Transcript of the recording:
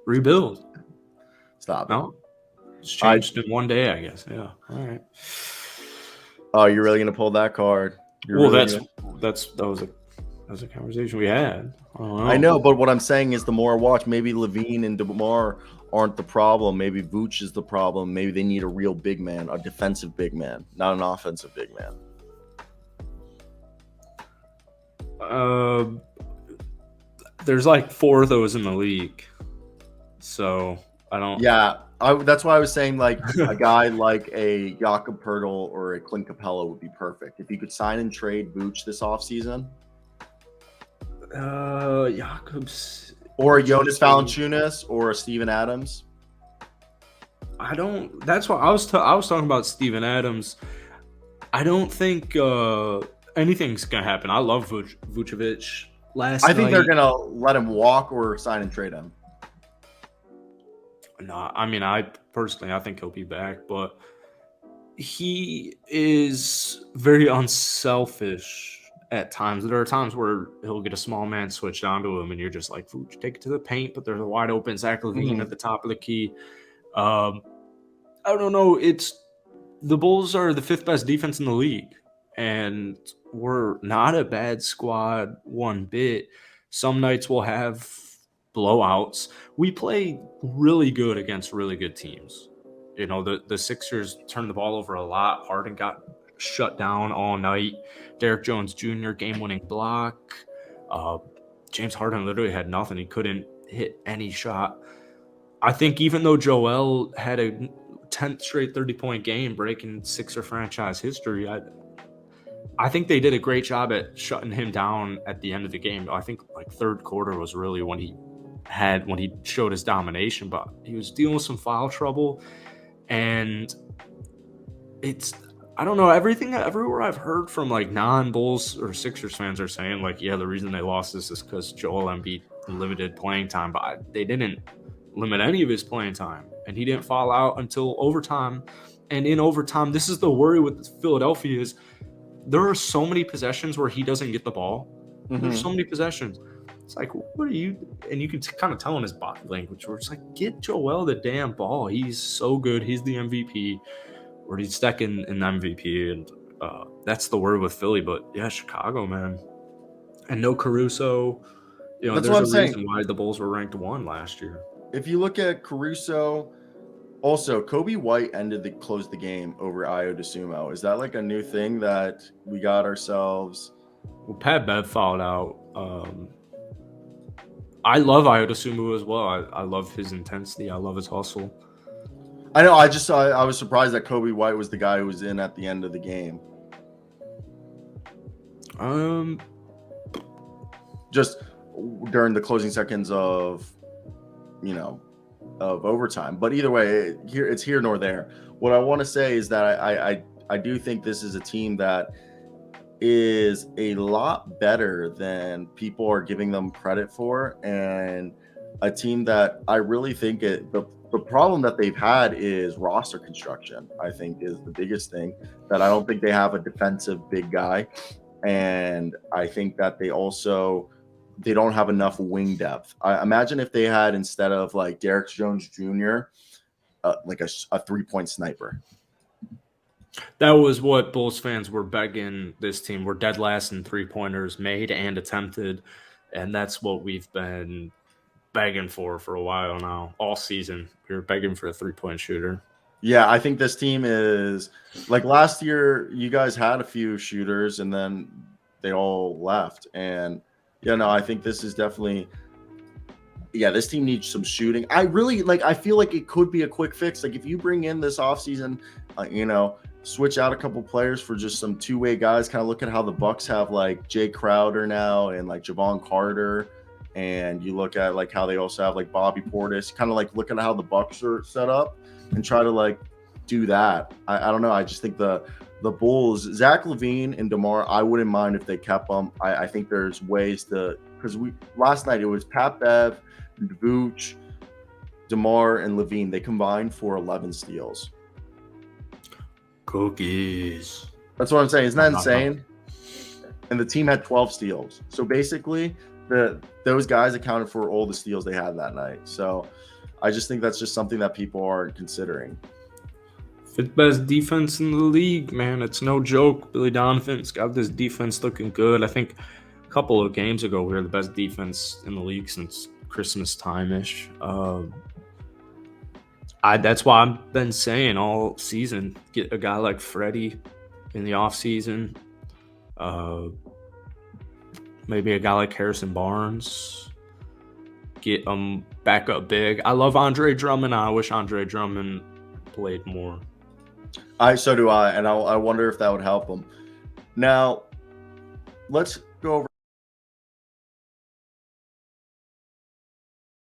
rebuild. Stop it. No, it's changed in one day, I guess. Yeah. All right. Oh, you're really gonna pull that card? That was a conversation we had. I know, but what I'm saying is, the more I watch, maybe Levine and DeMar aren't the problem. Maybe Vooch is the problem. Maybe they need a real big man, a defensive big man, not an offensive big man. There's like 4 of those in the league, so I don't. Yeah, that's why I was saying like a guy like a Jakob Poeltl or a Clint Capella would be perfect if you could sign and trade Vooch this offseason. Jakobs or a Jonas Valanciunas or a Steven Adams. I don't. That's why I was talking about Steven Adams. I don't think anything's gonna happen. I love Vucevic. I think they're gonna let him walk or sign and trade him. No, I mean, I think he'll be back, but he is very unselfish at times. There are times where he'll get a small man switched onto him, and you're just like, Vooch, take it to the paint, but there's a wide open Zach LaVine at the top of the key. I don't know. The Bulls are the 5th best defense in the league, and we're not a bad squad one bit. Some nights we'll have blowouts. We play really good against really good teams. You know, the Sixers turned the ball over a lot. Harden got shut down all night. Derrick Jones Jr. game-winning block. James Harden literally had nothing. He couldn't hit any shot. I think even though Joel had a 10th straight 30-point game, breaking Sixer franchise history, I think they did a great job at shutting him down at the end of the game. I think like third quarter was really when he showed his domination, but he was dealing with some foul trouble, and I don't know, everywhere I've heard from like non-Bulls or Sixers fans are saying like, yeah, the reason they lost this is because Joel Embiid limited playing time, but they didn't limit any of his playing time, and he didn't foul out until overtime. And in overtime, this is the worry with Philadelphia, is there are so many possessions where he doesn't get the ball. There's so many possessions. It's like, what are you? And you can kind of tell in his body language where it's like, get Joel the damn ball. He's so good. He's the MVP, or he's second in MVP, and that's the word with Philly. But yeah, Chicago, man, and no Caruso. You know, there's a reason why the Bulls were ranked 1 last year. If you look at Caruso, also Kobe White closed the game over Ayo Dosunmu. Is that like a new thing that we got ourselves? Well, Pat Bev fouled out. I love Ayo Dosunmu as well. I love his intensity. I love his hustle. I know. I was surprised that Kobe White was the guy who was in at the end of the game. Just during the closing seconds of overtime. But either way, it's here nor there. What I want to say is that I do think this is a team that is a lot better than people are giving them credit for, and a team that I really think the problem that they've had is roster construction. I think is the biggest thing, that I don't think they have a defensive big guy, and I think that they don't have enough wing depth. I imagine if they had, instead of like Derrick Jones Jr., like a 3-point sniper. That was what Bulls fans were begging this team. We're dead last in 3-pointers made and attempted, and that's what we've been begging for a while now. All season, we were begging for a 3-point shooter. Yeah, I think this team is like last year. You guys had a few shooters, and then they all left. And I think this is definitely. Yeah, this team needs some shooting. I feel like it could be a quick fix. Like if you bring in this offseason, switch out a couple players for just some two-way guys. Kind of look at how the Bucks have like Jay Crowder now and like Javon Carter, and you look at like how they also have like Bobby Portis. Kind of like look at how the Bucks are set up and try to like do that. I don't know. I just think the Bulls, Zach LaVine and DeMar, I wouldn't mind if they kept them. I think there's ways to, because last night it was Pat Bev, Vooch, DeMar, and LaVine. They combined for 11 steals. Cookies. That's what I'm saying. Isn't that insane? And the team had 12 steals. So basically, those guys accounted for all the steals they had that night. So I just think that's just something that people aren't considering. Fifth best defense in the league, man. It's no joke. Billy Donovan's got this defense looking good. I think a couple of games ago we were the best defense in the league since Christmas time-ish. That's why I've been saying all season, get a guy like Freddie in the offseason. Maybe a guy like Harrison Barnes. Get back up big. I love Andre Drummond. I wish Andre Drummond played more. So do I, and I wonder if that would help him. Now, let's